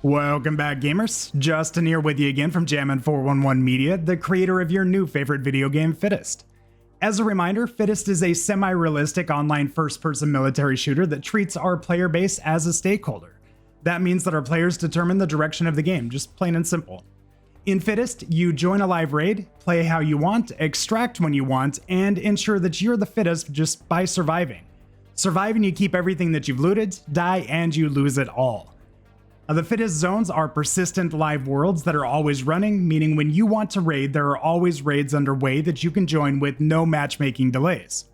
Welcome back, gamers. Justin here with you again from Jammin411 Media, the creator of your new favorite video game, Fittest. As a reminder, Fittest is a semi-realistic online first-person military shooter that treats our player base as a stakeholder. That means that our players determine the direction of the game, just plain and simple. In Fittest, you join a live raid, play how you want, extract when you want, and ensure that you're the fittest just by surviving. Surviving, you keep everything that you've looted, die, and you lose it all. The Fittest zones are persistent live worlds that are always running, meaning when you want to raid, there are always raids underway that you can join with no matchmaking delays.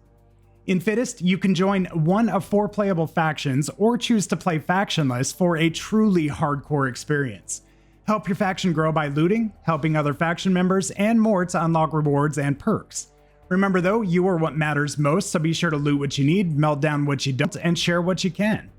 In Fittest, you can join one of 4 playable factions or choose to play factionless for a truly hardcore experience. Help your faction grow by looting, helping other faction members, and more to unlock rewards and perks. Remember though, you are what matters most, so be sure to loot what you need, melt down what you don't, and share what you can.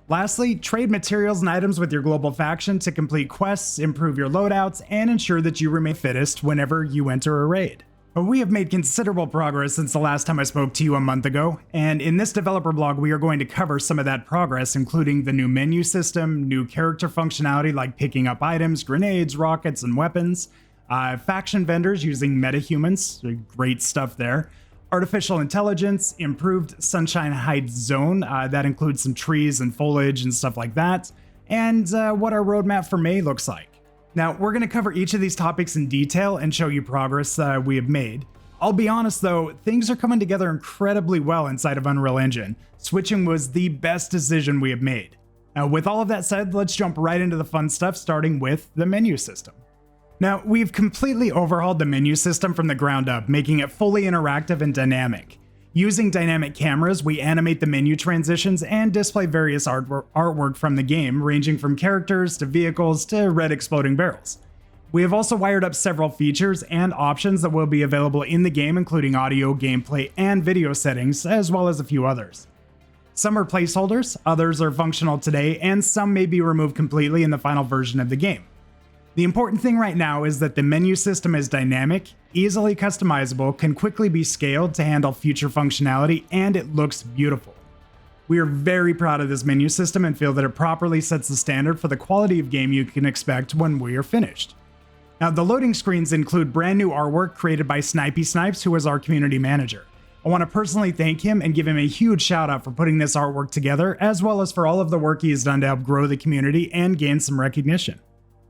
Lastly, trade materials and items with your global faction to complete quests, improve your loadouts, and ensure that you remain fittest whenever you enter a raid. We have made considerable progress since the last time I spoke to you a month ago, and in this developer blog we are going to cover some of that progress, including the new menu system, new character functionality like picking up items, grenades, rockets, and weapons, faction vendors using Metahumans, great stuff there, artificial intelligence, improved Sunshine Heights zone, that includes some trees and foliage and stuff like that, and what our roadmap for May looks like. Now, we're going to cover each of these topics in detail and show you progress we have made. I'll be honest though, things are coming together incredibly well inside of Unreal Engine. Switching was the best decision we have made. Now, with all of that said, let's jump right into the fun stuff, starting with the menu system. Now, we've completely overhauled the menu system from the ground up, making it fully interactive and dynamic. Using dynamic cameras, we animate the menu transitions and display various artwork from the game, ranging from characters to vehicles to red exploding barrels. We have also wired up several features and options that will be available in the game, including audio, gameplay, and video settings, as well as a few others. Some are placeholders, others are functional today, and some may be removed completely in the final version of the game. The important thing right now is that the menu system is dynamic, easily customizable, can quickly be scaled to handle future functionality, and it looks beautiful. We are very proud of this menu system and feel that it properly sets the standard for the quality of game you can expect when we are finished. Now, the loading screens include brand new artwork created by Snipey Snipes, who is our community manager. I want to personally thank him and give him a huge shout out for putting this artwork together, as well as for all of the work he has done to help grow the community and gain some recognition.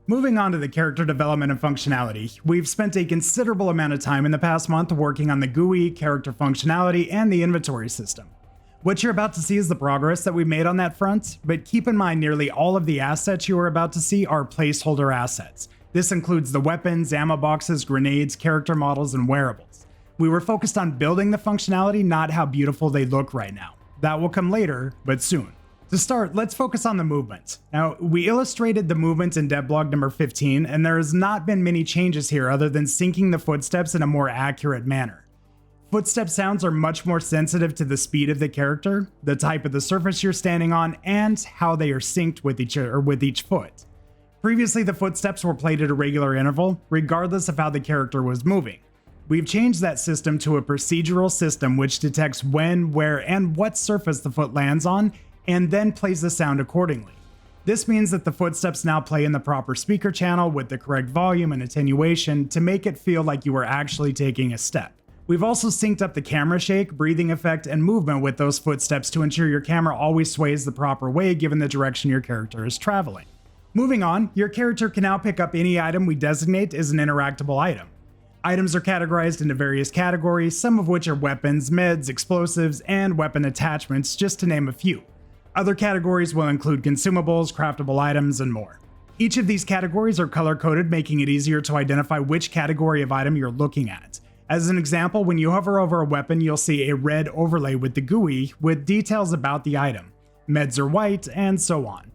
Moving on to the character development and functionality, we've spent a considerable amount of time in the past month working on the GUI, character functionality, and the inventory system. What you're about to see is the progress that we've made on that front, but keep in mind nearly all of the assets you are about to see are placeholder assets. This includes the weapons, ammo boxes, grenades, character models, and wearables. We were focused on building the functionality, not how beautiful they look right now. That will come later, but soon. To start, let's focus on the movement. Now, we illustrated the movement in devlog number 15, and there has not been many changes here other than syncing the footsteps in a more accurate manner. Footstep sounds are much more sensitive to the speed of the character, the type of the surface you're standing on, and how they are synced with each foot. Previously, the footsteps were played at a regular interval, regardless of how the character was moving. We've changed that system to a procedural system which detects when, where, and what surface the foot lands on, and then plays the sound accordingly. This means that the footsteps now play in the proper speaker channel with the correct volume and attenuation to make it feel like you are actually taking a step. We've also synced up the camera shake, breathing effect, and movement with those footsteps to ensure your camera always sways the proper way given the direction your character is traveling. Moving on, your character can now pick up any item we designate as an interactable item. Items are categorized into various categories, some of which are weapons, meds, explosives, and weapon attachments, just to name a few. Other categories will include consumables, craftable items, and more. Each of these categories are color-coded, making it easier to identify which category of item you're looking at. As an example, when you hover over a weapon, you'll see a red overlay with the GUI with details about the item. Meds are white, and so on.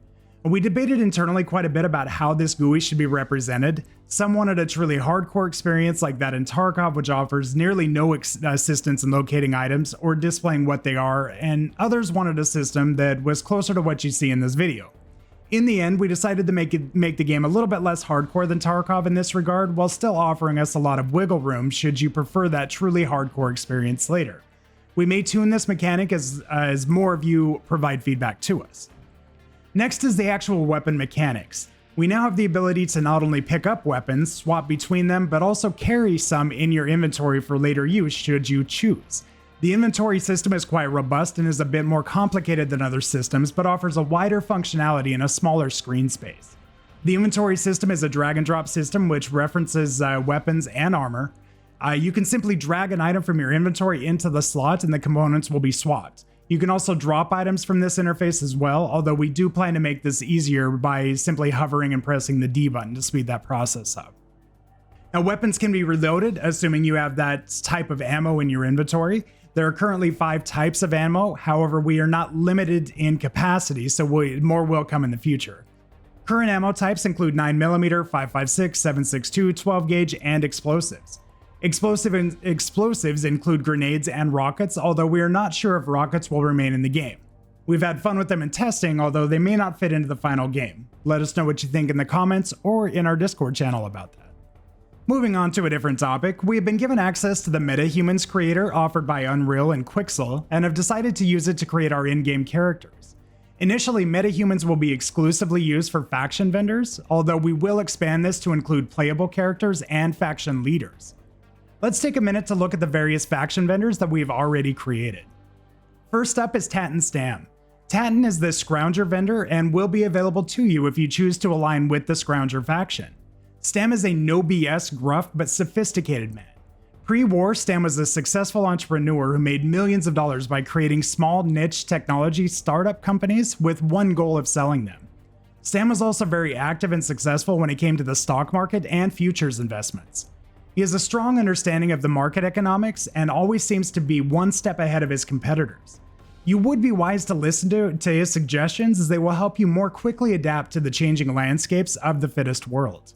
We debated internally quite a bit about how this GUI should be represented. Some wanted a truly hardcore experience like that in Tarkov, which offers nearly no assistance in locating items or displaying what they are, and others wanted a system that was closer to what you see in this video. In the end, we decided to make the game a little bit less hardcore than Tarkov in this regard, while still offering us a lot of wiggle room should you prefer that truly hardcore experience later. We may tune this mechanic as more of you provide feedback to us. Next is the actual weapon mechanics. We now have the ability to not only pick up weapons, swap between them, but also carry some in your inventory for later use should you choose. The inventory system is quite robust and is a bit more complicated than other systems, but offers a wider functionality in a smaller screen space. The inventory system is a drag and drop system which references weapons and armor. You can simply drag an item from your inventory into the slot and the components will be swapped. You can also drop items from this interface as well, although we do plan to make this easier by simply hovering and pressing the D button to speed that process up. Now, weapons can be reloaded, assuming you have that type of ammo in your inventory. There are currently 5 types of ammo, however, we are not limited in capacity, so more will come in the future. Current ammo types include 9mm, 5.56, 7.62, 12 gauge, and explosives. Explosives include grenades and rockets, although we are not sure if rockets will remain in the game. We've had fun with them in testing, although they may not fit into the final game. Let us know what you think in the comments or in our Discord channel about that. Moving on to a different topic, we have been given access to the Metahumans creator offered by Unreal and Quixel, and have decided to use it to create our in-game characters. Initially, Metahumans will be exclusively used for faction vendors, although we will expand this to include playable characters and faction leaders. Let's take a minute to look at the various faction vendors that we've already created. First up is Tatan Stamm. Tatan is the Scrounger vendor and will be available to you if you choose to align with the Scrounger faction. Stamm is a no BS, gruff, but sophisticated man. Pre-war, Stamm was a successful entrepreneur who made millions of dollars by creating small niche technology startup companies with one goal of selling them. Stamm was also very active and successful when it came to the stock market and futures investments. He has a strong understanding of the market economics and always seems to be one step ahead of his competitors. You would be wise to listen to his suggestions, as they will help you more quickly adapt to the changing landscapes of the Fittest world.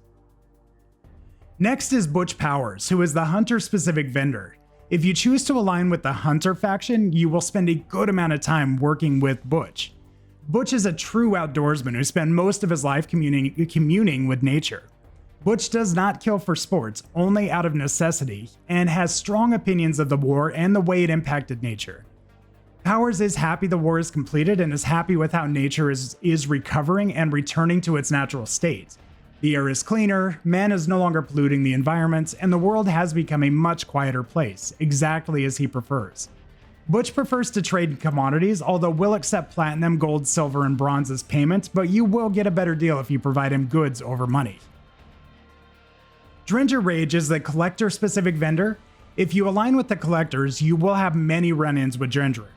Next is Butch Powers, who is the Hunter-specific vendor. If you choose to align with the Hunter faction, you will spend a good amount of time working with Butch. Butch is a true outdoorsman who spent most of his life communing with nature. Butch does not kill for sports, only out of necessity, and has strong opinions of the war and the way it impacted nature. Powers is happy the war is completed and is happy with how nature is recovering and returning to its natural state. The air is cleaner, man is no longer polluting the environment, and the world has become a much quieter place, exactly as he prefers. Butch prefers to trade in commodities, although will accept platinum, gold, silver, and bronze as payment, but you will get a better deal if you provide him goods over money. Drengr Rage is the collector-specific vendor. If you align with the collectors, you will have many run-ins with Drengr.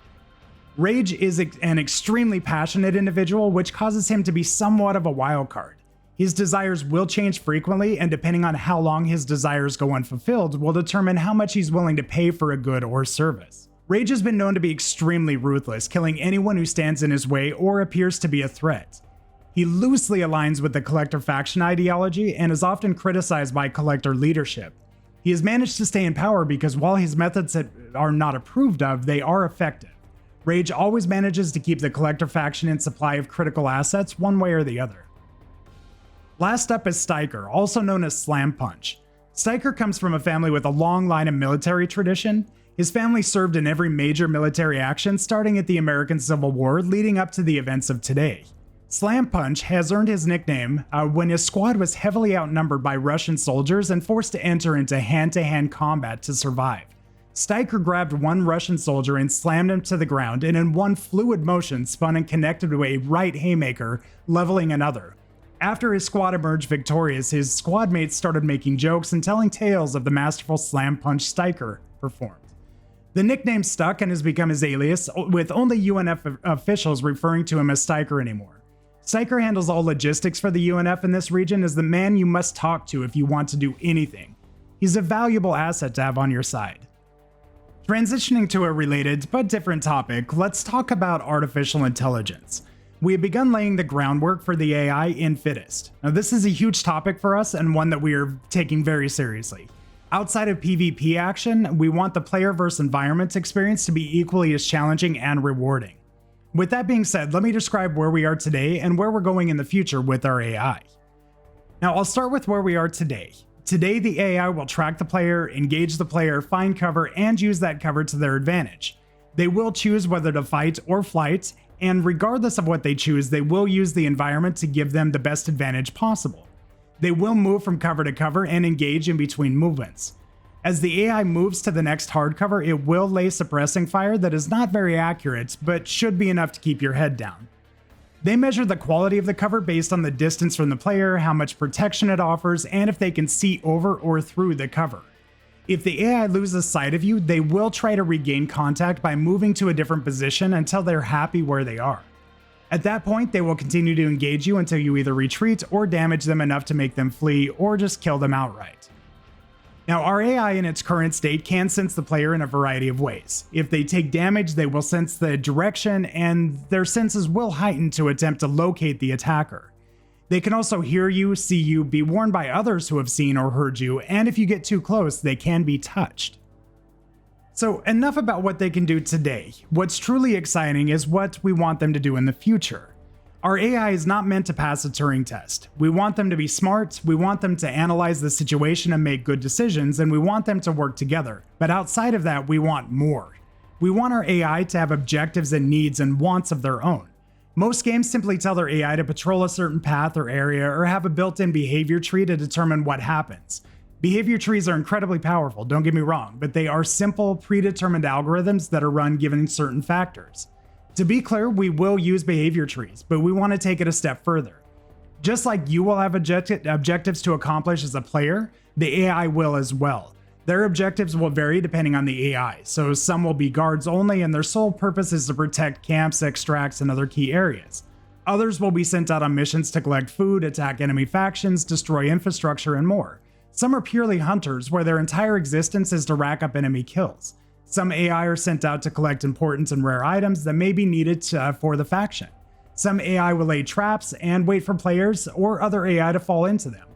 Rage is an extremely passionate individual, which causes him to be somewhat of a wild card. His desires will change frequently, and depending on how long his desires go unfulfilled, will determine how much he's willing to pay for a good or service. Rage has been known to be extremely ruthless, killing anyone who stands in his way or appears to be a threat. He loosely aligns with the collector faction ideology and is often criticized by collector leadership. He has managed to stay in power because while his methods are not approved of, they are effective. Rage always manages to keep the collector faction in supply of critical assets one way or the other. Last up is Styker, also known as Slam Punch. Styker comes from a family with a long line of military tradition. His family served in every major military action starting at the American Civil War leading up to the events of today. Slam Punch has earned his nickname when his squad was heavily outnumbered by Russian soldiers and forced to enter into hand-to-hand combat to survive. Styker grabbed one Russian soldier and slammed him to the ground, and in one fluid motion spun and connected to a right haymaker, leveling another. After his squad emerged victorious, his squad mates started making jokes and telling tales of the masterful Slam Punch Styker performed. The nickname stuck and has become his alias, with only UNF officials referring to him as Styker anymore. Styker handles all logistics for the UNF in this region, as the man you must talk to if you want to do anything. He's a valuable asset to have on your side. Transitioning to a related but different topic, let's talk about artificial intelligence. We have begun laying the groundwork for the AI in Fittest. Now, this is a huge topic for us and one that we are taking very seriously. Outside of PvP action, we want the player versus environment experience to be equally as challenging and rewarding. With that being said, let me describe where we are today and where we're going in the future with our AI. Now, I'll start with where we are today. Today, the AI will track the player, engage the player, find cover, and use that cover to their advantage. They will choose whether to fight or flight, and regardless of what they choose, they will use the environment to give them the best advantage possible. They will move from cover to cover and engage in between movements. As the AI moves to the next hardcover, it will lay suppressing fire that is not very accurate, but should be enough to keep your head down. They measure the quality of the cover based on the distance from the player, how much protection it offers, and if they can see over or through the cover. If the AI loses sight of you, they will try to regain contact by moving to a different position until they're happy where they are. At that point, they will continue to engage you until you either retreat or damage them enough to make them flee, or just kill them outright. Now, our AI in its current state can sense the player in a variety of ways. If they take damage, they will sense the direction, and their senses will heighten to attempt to locate the attacker. They can also hear you, see you, be warned by others who have seen or heard you, and if you get too close, they can be touched. So enough about what they can do today. What's truly exciting is what we want them to do in the future. Our AI is not meant to pass a Turing test. We want them to be smart, we want them to analyze the situation and make good decisions, and we want them to work together. But outside of that, we want more. We want our AI to have objectives and needs and wants of their own. Most games simply tell their AI to patrol a certain path or area or have a built-in behavior tree to determine what happens. Behavior trees are incredibly powerful, don't get me wrong, but they are simple, predetermined algorithms that are run given certain factors. To be clear, we will use behavior trees, but we want to take it a step further. Just like you will have objectives to accomplish as a player, the AI will as well. Their objectives will vary depending on the AI, so some will be guards only and their sole purpose is to protect camps, extracts, and other key areas. Others will be sent out on missions to collect food, attack enemy factions, destroy infrastructure, and more. Some are purely hunters, where their entire existence is to rack up enemy kills. Some AI are sent out to collect important and rare items that may be needed for the faction. Some AI will lay traps and wait for players or other AI to fall into them.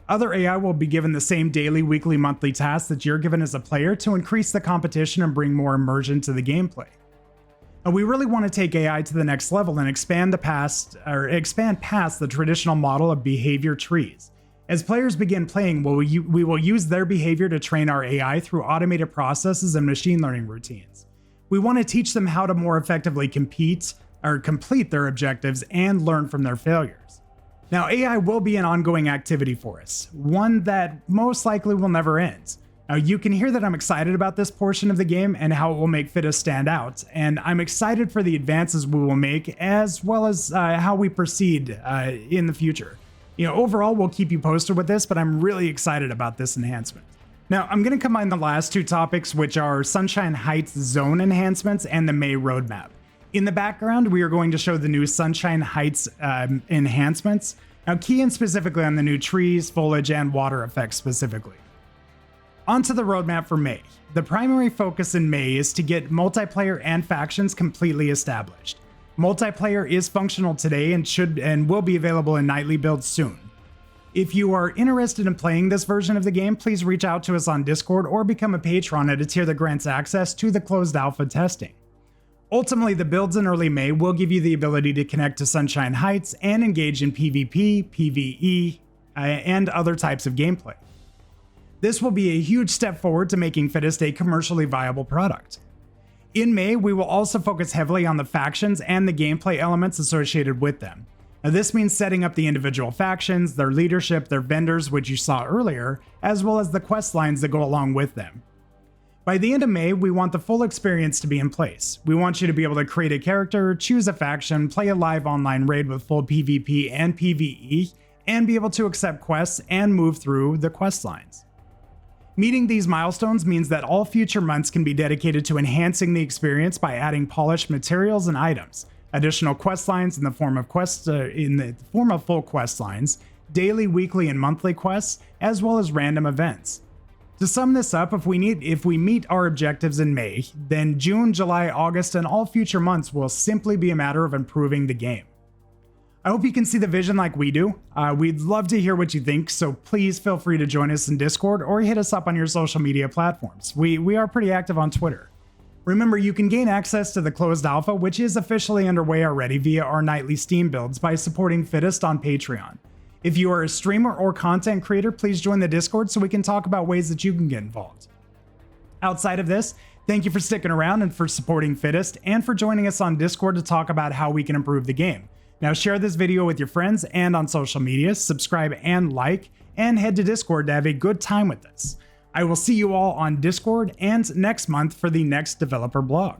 Other AI will be given the same daily, weekly, monthly tasks that you're given as a player to increase the competition and bring more immersion to the gameplay. And we really want to take AI to the next level and expand past the traditional model of behavior trees. As players begin playing, we will use their behavior to train our AI through automated processes and machine learning routines. We want to teach them how to more effectively complete their objectives and learn from their failures. Now, AI will be an ongoing activity for us, one that most likely will never end. Now, you can hear that I'm excited about this portion of the game and how it will make Fittest stand out, and I'm excited for the advances we will make as well as how we proceed in the future. Overall, we'll keep you posted with this, but I'm really excited about this enhancement. Now, I'm going to combine the last two topics, which are Sunshine Heights zone enhancements and the May roadmap. In the background, we are going to show the new Sunshine Heights enhancements, now keying specifically on the new trees, foliage, and water effects specifically. Onto the roadmap for May. The primary focus in May is to get multiplayer and factions completely established. Multiplayer is functional today and will be available in nightly builds soon. If you are interested in playing this version of the game, please reach out to us on Discord or become a patron at a tier that grants access to the closed alpha testing. Ultimately, the builds in early May will give you the ability to connect to Sunshine Heights and engage in PvP, PvE, and other types of gameplay. This will be a huge step forward to making Fittest a commercially viable product. In May, we will also focus heavily on the factions and the gameplay elements associated with them. Now, this means setting up the individual factions, their leadership, their vendors, which you saw earlier, as well as the quest lines that go along with them. By the end of May, we want the full experience to be in place. We want you to be able to create a character, choose a faction, play a live online raid with full PvP and PvE, and be able to accept quests and move through the quest lines. Meeting these milestones means that all future months can be dedicated to enhancing the experience by adding polished materials and items, additional quest lines in the form of full quest lines, daily, weekly, and monthly quests, as well as random events. To sum this up, if we meet our objectives in May, then June, July, August, and all future months will simply be a matter of improving the game. I hope you can see the vision like we do. We'd love to hear what you think, so please feel free to join us in Discord or hit us up on your social media platforms. We are pretty active on Twitter. Remember, you can gain access to the closed alpha, which is officially underway already via our nightly Steam builds by supporting Fittest on Patreon. If you are a streamer or content creator, please join the Discord so we can talk about ways that you can get involved. Outside of this, Thank you for sticking around and for supporting Fittest, and for joining us on Discord to talk about how we can improve the game. Now share this video with your friends and on social media, subscribe and like, and head to Discord to have a good time with us. I will see you all on Discord and next month for the next developer blog.